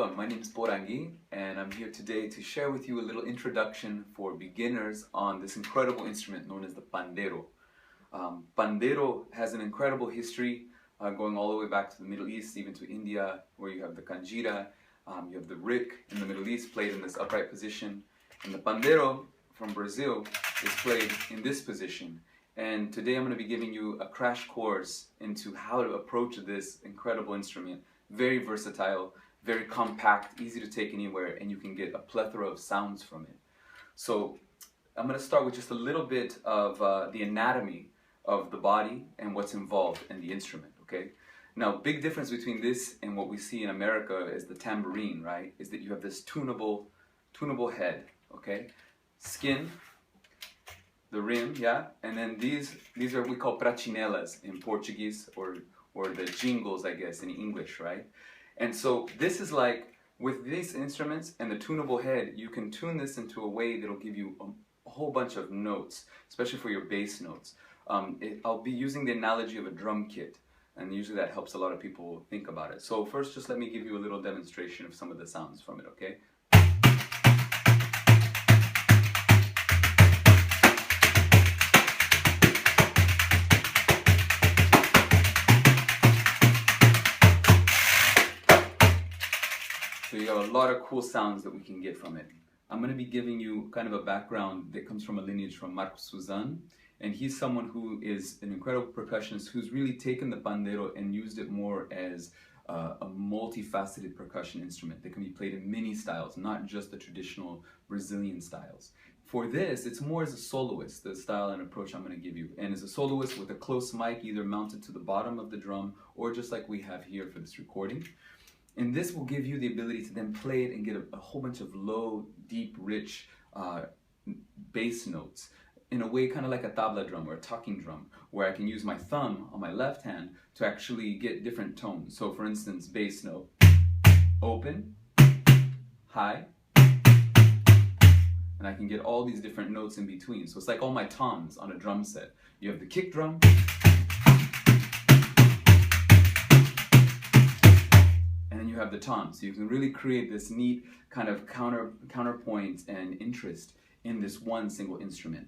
Welcome, my name is Poranguí and I'm here today to share with you a little introduction for beginners on this incredible instrument known as the Pandeiro. Pandeiro has an incredible history going all the way back to the Middle East, even to India, where you have the kanjira, you have the rick in the Middle East played in this upright position, and the Pandeiro from Brazil is played in this position. And today I'm going to be giving you a crash course into how to approach this incredible instrument. Very versatile, very compact, easy to take anywhere, and you can get a plethora of sounds from it. So I'm going to start with just a little bit of the anatomy of the body and what's involved in the instrument, okay? Now, big difference between this and what we see in America is the tambourine, right? Is that you have this tunable head, okay? Skin, the rim, yeah? And then these are what we call prachinelas in Portuguese, or the jingles, I guess, in English, right? And so this is like, with these instruments and the tunable head, you can tune this into a way that'll give you a whole bunch of notes, especially for your bass notes. I'll be using the analogy of a drum kit, and usually that helps a lot of people think about it. So first, just let me give you a little demonstration of some of the sounds from it, okay? So you have a lot of cool sounds that we can get from it. I'm going to be giving you kind of a background that comes from a lineage from Marco Suzanne, and he's someone who is an incredible percussionist who's really taken the pandeiro and used it more as a multifaceted percussion instrument that can be played in many styles, not just the traditional Brazilian styles. For this, it's more as a soloist, the style and approach I'm going to give you. And as a soloist with a close mic either mounted to the bottom of the drum or just like we have here for this recording. And this will give you the ability to then play it and get a whole bunch of low, deep, rich bass notes in a way kind of like a tabla drum or a talking drum, where I can use my thumb on my left hand to actually get different tones. So for instance, bass note, open, high, and I can get all these different notes in between. So it's like all my toms on a drum set. You have the kick drum, you have the tom, so you can really create this neat kind of counterpoint and interest in this one single instrument.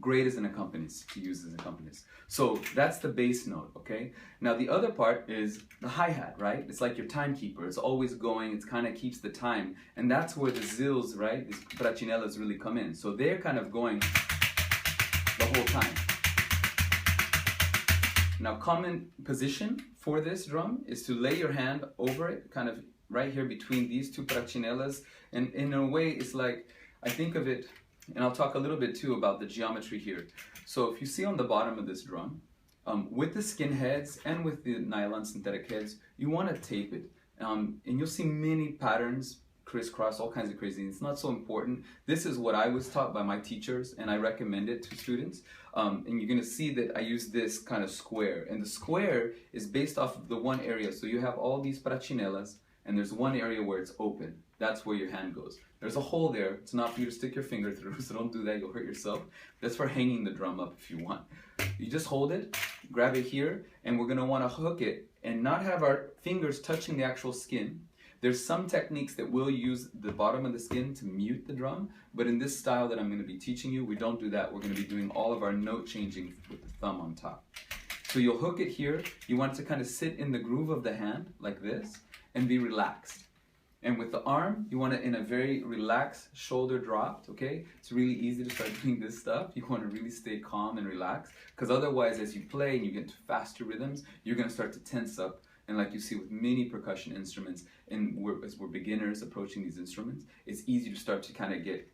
Great as an accompanist, to use as an accompanist. So that's the bass note, okay? Now the other part is the hi-hat, right? It's like your timekeeper. It's always going, it kind of keeps the time, and that's where the zills, right, these prachinelas really come in. So they're kind of going the whole time. Now, common position for this drum is to lay your hand over it, kind of right here between these two prachinelas. And in a way, it's like, I think of it, and I'll talk a little bit too about the geometry here. So if you see on the bottom of this drum, with the skin heads and with the nylon synthetic heads, you want to tape it. And you'll see many patterns, crisscross, all kinds of crazy. It's not so important. This is what I was taught by my teachers, and I recommend it to students. And you're going to see that I use this kind of square, and the square is based off of the one area. So you have all these prachinelas, and there's one area where it's open. That's where your hand goes. There's a hole there. It's not for you to stick your finger through, so don't do that. You'll hurt yourself. That's for hanging the drum up if you want. You just hold it, grab it here, and we're going to want to hook it and not have our fingers touching the actual skin. There's some techniques that will use the bottom of the skin to mute the drum, but in this style that I'm going to be teaching you, we don't do that. We're going to be doing all of our note changing with the thumb on top. So you'll hook it here. You want it to kind of sit in the groove of the hand, like this, and be relaxed. And with the arm, you want it in a very relaxed, shoulder dropped, okay? It's really easy to start doing this stuff. You want to really stay calm and relaxed, because otherwise, as you play and you get into faster rhythms, you're going to start to tense up. And like you see with many percussion instruments, and as we're beginners approaching these instruments, it's easy to start to kind of get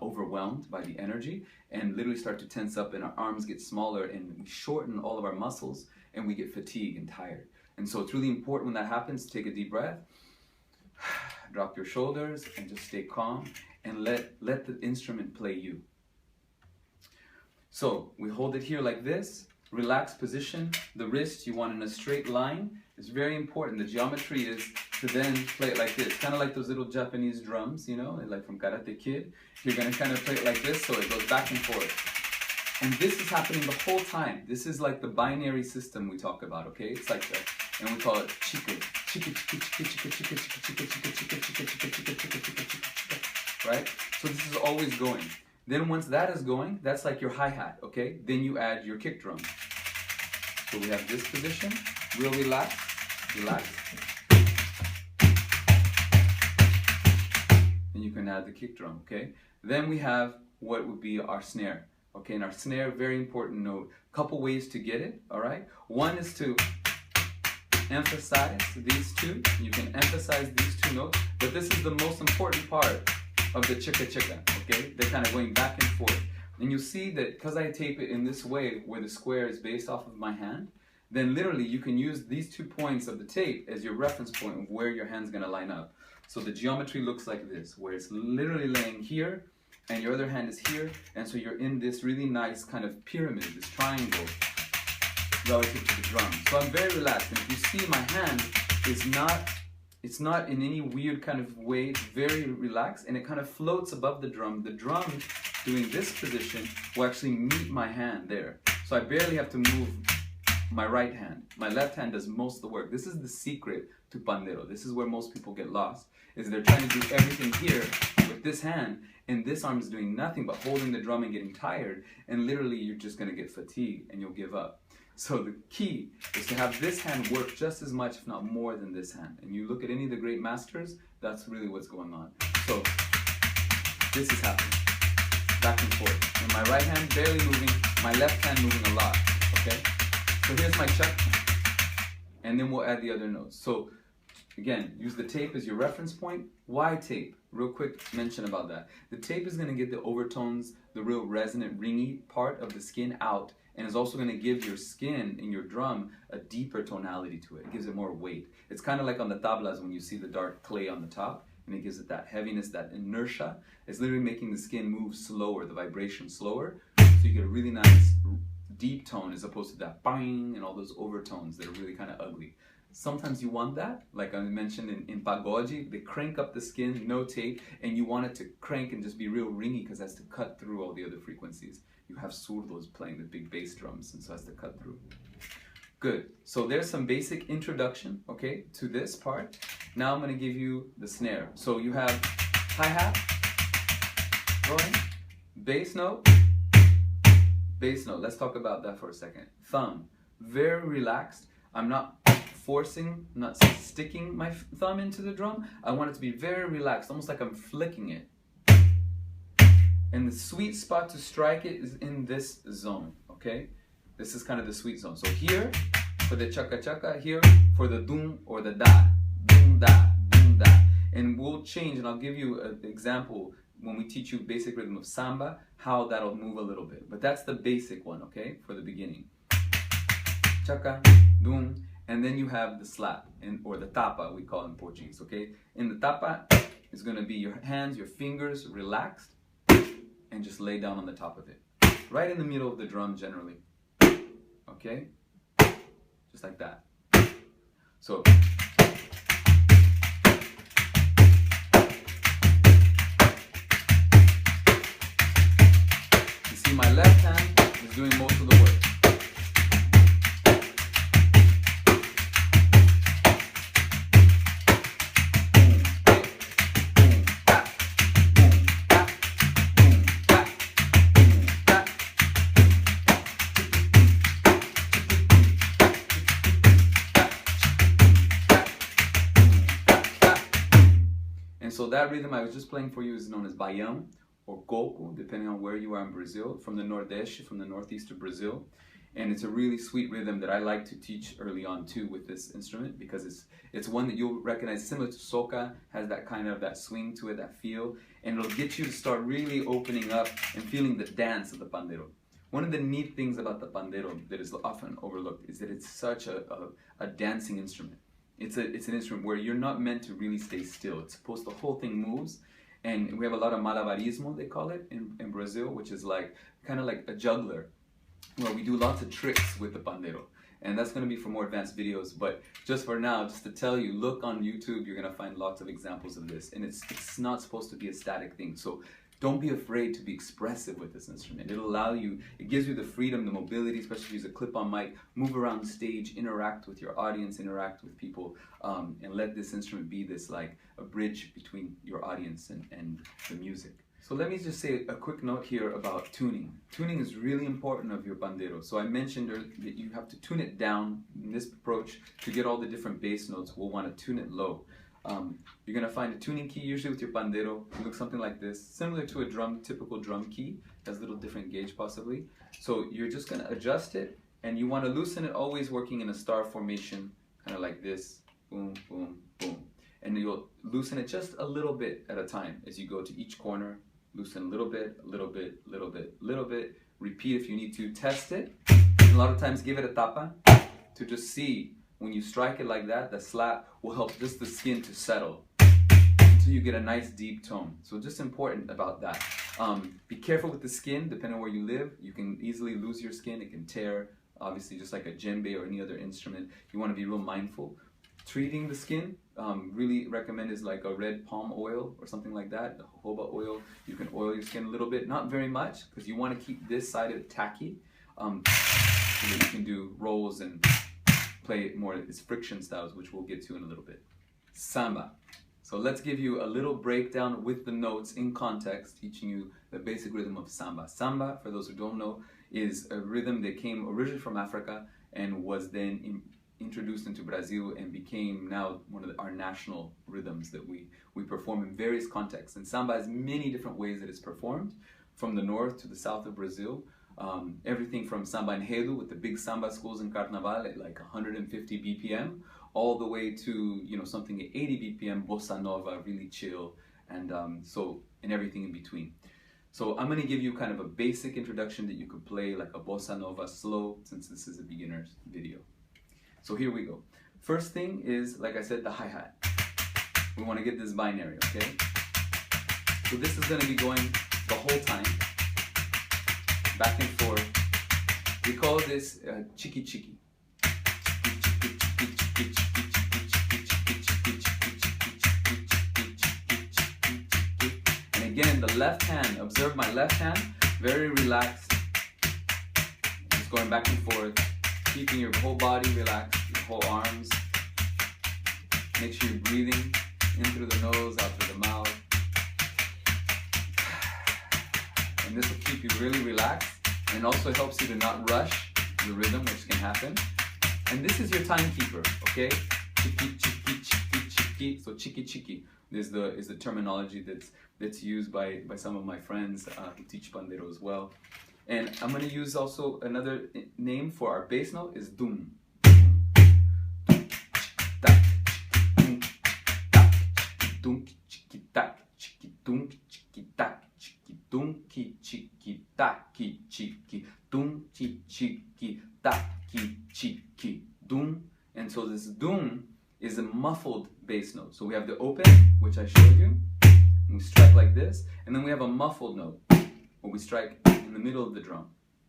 overwhelmed by the energy and literally start to tense up, and our arms get smaller, and we shorten all of our muscles, and we get fatigued and tired. And so it's really important when that happens, take a deep breath, drop your shoulders, and just stay calm, and let the instrument play you. So we hold it here like this, relaxed position. The wrist you want in a straight line. It's very important. The geometry is to then play it like this, kind of like those little Japanese drums, you know, like from Karate Kid. You're going to kind of play it like this, so it goes back and forth. And this is happening the whole time. This is like the binary system we talk about, okay? It's like and we call it chico, right? So this is always going. Then once that is going, that's like your hi-hat, okay? Then you add your kick drum. So we have this position, real relaxed, relax. And you can add the kick drum, okay? Then we have what would be our snare, okay? And our snare, very important note. Couple ways to get it, all right? One is to emphasize these two. You can emphasize these two notes, but this is the most important part of the chicka chicka, okay? They're kind of going back and forth. And you see that because I tape it in this way, where the square is based off of my hand, then literally you can use these 2 points of the tape as your reference point of where your hand's gonna line up. So the geometry looks like this, where it's literally laying here, and your other hand is here, and so you're in this really nice kind of pyramid, this triangle, relative to the drum. So I'm very relaxed, and if you see my hand is not, it's not in any weird kind of way, it's very relaxed, and it kind of floats above the drum. The drum doing this position will actually meet my hand there. So I barely have to move my right hand. My left hand does most of the work. This is the secret to Pandeiro. This is where most people get lost, is they're trying to do everything here with this hand, and this arm is doing nothing but holding the drum and getting tired, and literally you're just gonna get fatigued and you'll give up. So the key is to have this hand work just as much, if not more, than this hand. And you look at any of the great masters, that's really what's going on. So this is happening, back and forth. And my right hand barely moving, my left hand moving a lot, okay? So here's my check, and then we'll add the other notes. So again, use the tape as your reference point. Why tape? Real quick mention about that. The tape is gonna get the overtones, the real resonant, ringy part of the skin out, and is also gonna give your skin in your drum a deeper tonality to it. It gives it more weight. It's kind of like on the tablas when you see the dark clay on the top, and it gives it that heaviness, that inertia. It's literally making the skin move slower, the vibration slower, so you get a really nice deep tone as opposed to that bang and all those overtones that are really kind of ugly. Sometimes you want that, like I mentioned in pagode, they crank up the skin, no tape, and you want it to crank and just be real ringy because it has to cut through all the other frequencies. You have surdos playing the big bass drums, and so it has to cut through. Good, so there's some basic introduction, okay, to this part. Now I'm gonna give you the snare. So you have hi-hat, going, bass note, bass note. Let's talk about that for a second. Thumb, very relaxed. I'm not forcing, not sticking my thumb into the drum. I want it to be very relaxed, almost like I'm flicking it. And the sweet spot to strike it is in this zone, okay? This is kind of the sweet zone. So here for the chaka chaka, here for the doom or the da, doom da, doom da. And we'll change, and I'll give you an example when we teach you basic rhythm of samba, how that'll move a little bit. But that's the basic one, okay, for the beginning. Chaka, doom, and then you have the slap, or the tapa, we call it in Portuguese, okay? In the tapa, it's gonna be your hands, your fingers relaxed, and just lay down on the top of it. Right in the middle of the drum generally, okay? Just like that. So, you see my left hand is doing most of the work. So that rhythm I was just playing for you is known as baião or coco, depending on where you are in Brazil, from the Nordeste, from the northeast of Brazil. And it's a really sweet rhythm that I like to teach early on too with this instrument, because it's one that you'll recognize similar to soca, has that kind of that swing to it, that feel, and it'll get you to start really opening up and feeling the dance of the pandeiro. One of the neat things about the pandeiro that is often overlooked is that it's such a dancing instrument. It's an instrument where you're not meant to really stay still. It's supposed, the whole thing moves, and we have a lot of malabarismo, they call it, in Brazil, which is like, kind of like a juggler, where we do lots of tricks with the pandeiro. And that's gonna be for more advanced videos, but just for now, just to tell you, look on YouTube, you're gonna find lots of examples of this, and it's not supposed to be a static thing. So don't be afraid to be expressive with this instrument. It gives you the freedom, the mobility, especially if you use a clip-on mic, move around stage, interact with your audience, interact with people, and let this instrument be this like a bridge between your audience and the music. So let me just say a quick note here about tuning. Tuning is really important of your pandeiro. So I mentioned that you have to tune it down in this approach to get all the different bass notes. We'll want to tune it low. You're going to find a tuning key usually with your pandeiro. It looks something like this, similar to a typical drum key. It has a little different gauge possibly. So you're just going to adjust it, and you want to loosen it, always working in a star formation, kind of like this, boom, boom, boom. And you'll loosen it just a little bit at a time as you go to each corner. Loosen a little bit, a little bit, a little bit, a little bit. Repeat if you need to. Test it. And a lot of times give it a tapa to just see. When you strike it like that, the slap will help just the skin to settle until you get a nice deep tone. So just important about that. Be careful with the skin, depending on where you live. You can easily lose your skin. It can tear, obviously, just like a djembe or any other instrument. You want to be real mindful. Treating the skin, really recommend is like a red palm oil or something like that, a jojoba oil. You can oil your skin a little bit, not very much, because you want to keep this side of it tacky, so that you can do rolls and play more its friction styles, which we'll get to in a little bit. Samba. So let's give you a little breakdown with the notes in context, teaching you the basic rhythm of samba. Samba, for those who don't know, is a rhythm that came originally from Africa and was then introduced into Brazil and became now one of our national rhythms that we perform in various contexts. And samba has many different ways that it's performed, from the north to the south of Brazil. Everything from samba enredo with the big samba schools in Carnaval at like 150 BPM, all the way to something at 80 BPM, bossa nova, really chill, and everything in between. So I'm going to give you kind of a basic introduction that you could play like a bossa nova slow, since this is a beginner's video. So here we go. First thing is, like I said, the hi-hat. We want to get this binary, okay? So this is going to be going the whole time, back and forth. We call this chiki chiki. And again, the left hand, observe my left hand, very relaxed. Just going back and forth. Keeping your whole body relaxed, your whole arms. Make sure you're breathing in through the nose, out through the mouth. And this will keep you really relaxed, and also helps you to not rush the rhythm, which can happen. And this is your timekeeper, okay? Chiki, chiki, chiki, chiki. So chiki, chiki is the terminology that's used by some of my friends who teach pandeiro as well. And I'm going to use also another name for our bass note is dum. Dum chiki tak chiki dum chiki tak chiki dum ki chiki tak ki chiki dum chi chiki tak ki chiki dum. And so this dum is a muffled bass note. So we have the open, which I showed you, and we strike like this, and then we have a muffled note where we strike in the middle of the drum,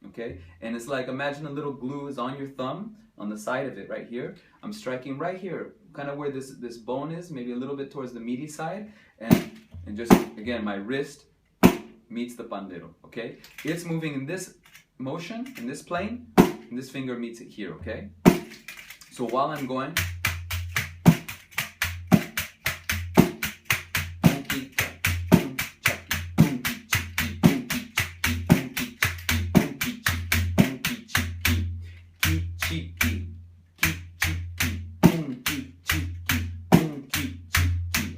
okay? And it's like, imagine a little glue is on your thumb, on the side of it right here. I'm striking right here, kind of where this bone is, maybe a little bit towards the meaty side, and just, again, my wrist meets the pandeiro, okay? It's moving in this motion, in this plane, and this finger meets it here, okay? So while I'm going,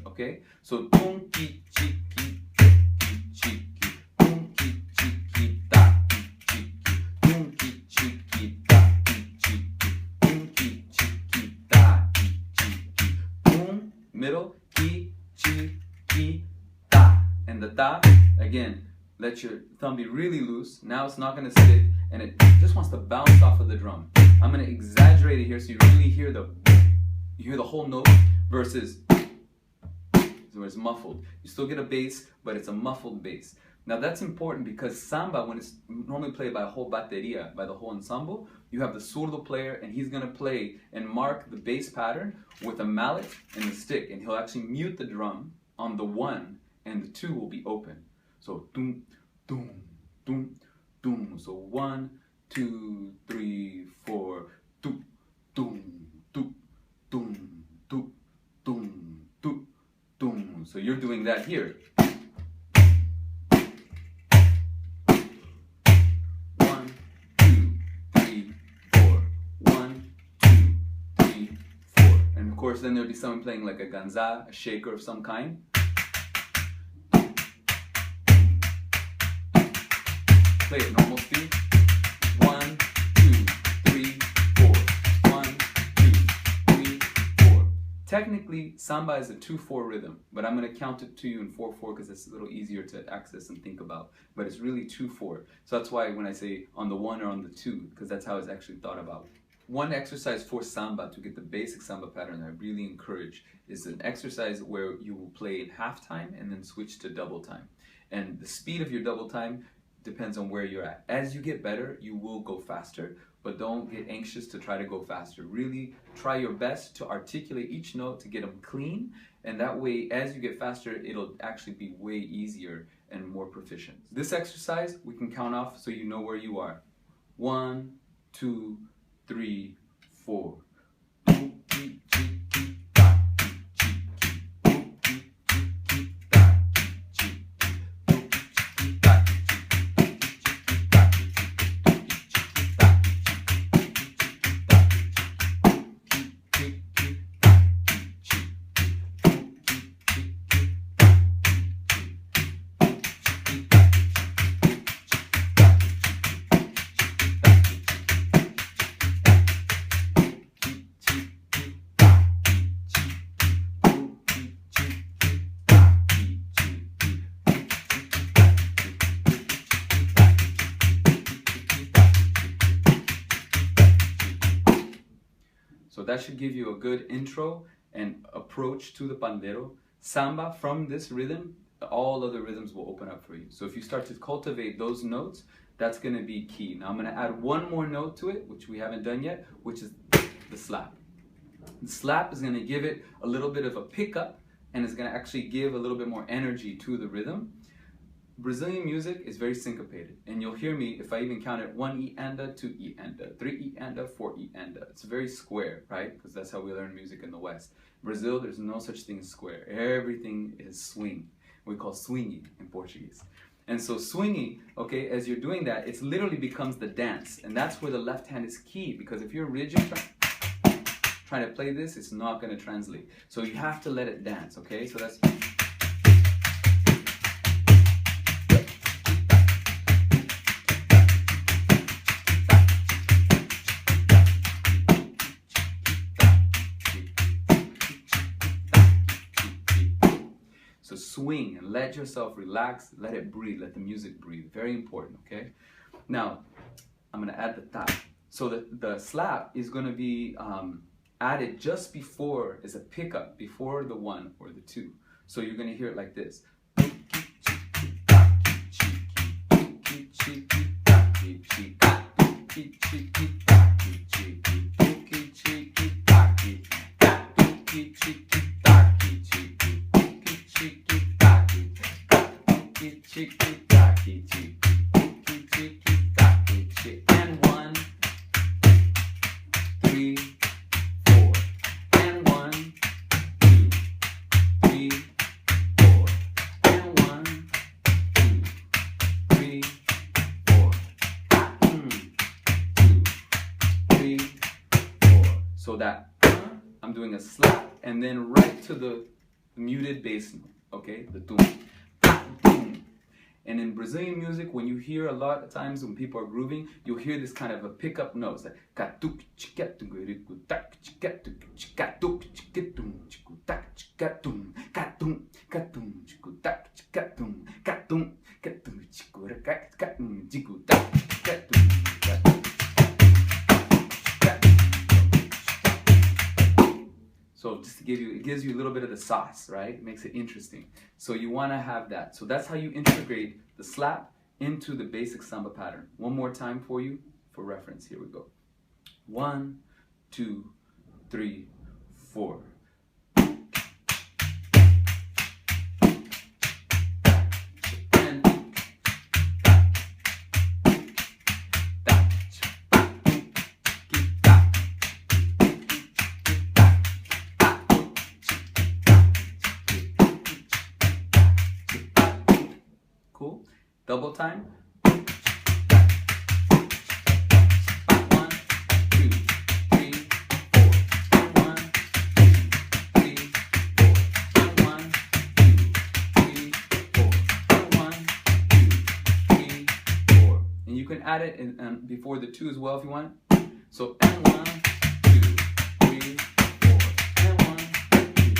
okay? So tunki chiki chiki tunki chiki ta chiki tunki chiki ta chiki tunki chiki ta chiki tum middle ki chiki ta, and the ta again, let your thumb be really loose. Now it's not going to stick, and it just wants to bounce off of the drum. I'm going to exaggerate it here so you really hear the whole note versus where it's muffled. You still get a bass, but it's a muffled bass. Now that's important because samba, when it's normally played by a whole bateria, by the whole ensemble, you have the surdo player, and he's going to play and mark the bass pattern with a mallet and the stick, and he'll actually mute the drum on the 1, and the 2 will be open. So tum, tum, tum, tum. So 1, 2, 3, 4. Tum, tum, tum, tum, tum, tum, tum, tum. So you're doing that here. 1, 2, 3, 4. 1, 2, 3, 4. And of course, then there'll be someone playing like a ganza, a shaker of some kind. Play it normal speed. 1, 2, 3, 4. 1, 2, 3, 4. Technically, samba is a 2/4 rhythm, but I'm going to count it to you in 4/4 because it's a little easier to access and think about. But it's really 2/4. So that's why when I say on the 1 or on the 2, because that's how it's actually thought about. One exercise for samba to get the basic samba pattern that I really encourage is an exercise where you will play in half time and then switch to double time. And the speed of your double time depends on where you're at. As you get better, you will go faster, but don't get anxious to try to go faster. Really try your best to articulate each note to get them clean, and that way, as you get faster, it'll actually be way easier and more proficient. This exercise, we can count off so you know where you are. 1, 2, 3, 4. So that should give you a good intro and approach to the pandeiro. Samba, from this rhythm, all other rhythms will open up for you. So if you start to cultivate those notes, that's going to be key. Now I'm going to add one more note to it, which we haven't done yet, which is the slap. The slap is going to give it a little bit of a pickup, and it's going to actually give a little bit more energy to the rhythm. Brazilian music is very syncopated, and you'll hear me if I even count it 1 E anda, 2 E anda, 3 E anda, 4 E anda. It's very square, right? Because that's how we learn music in the West. Brazil, there's no such thing as square. Everything is swing. We call swinging in Portuguese. And so swinging, okay, as you're doing that, it literally becomes the dance, and that's where the left hand is key, because if you're rigid trying to play this, it's not going to translate. So you have to let it dance, okay? So that's... So swing and let yourself relax, let it breathe, let the music breathe. Very important, okay? Now, I'm gonna add the tap. So the slap is gonna be added just before, as a pickup, before the 1 or the 2. So you're gonna hear it like this. And 1, 3, 4. And 1, 2, 3, 4. And 1, 2, 3, 4. 2, 3, 4. So that I'm doing a slap and then right to the muted bass note, okay? The doom. And in Brazilian music, when you hear a lot of times when people are grooving, you'll hear this kind of a pickup notes like so just to give you, it gives you a little bit of the sauce, right? It makes it interesting. So you want to have that. So that's how you integrate the slap into the basic samba pattern. One more time for you, for reference. Here we go. 1, 2, 3, 4. And double time. 1, 2, 3, 4. 1, 2, 3, 4. 1, 2, 3, 4. 1, 2, 3, 4. And you can add it in, before the 2 as well if you want. So and 1, 2, 3, 4. And 1, 2,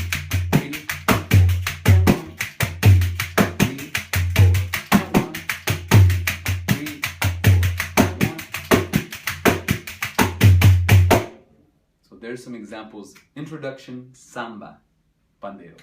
3, 4. And 1, 2, 3, 4. And 1, 2, 3, 4. And 1. So there's some examples. Introduction, Samba, Pandeiro.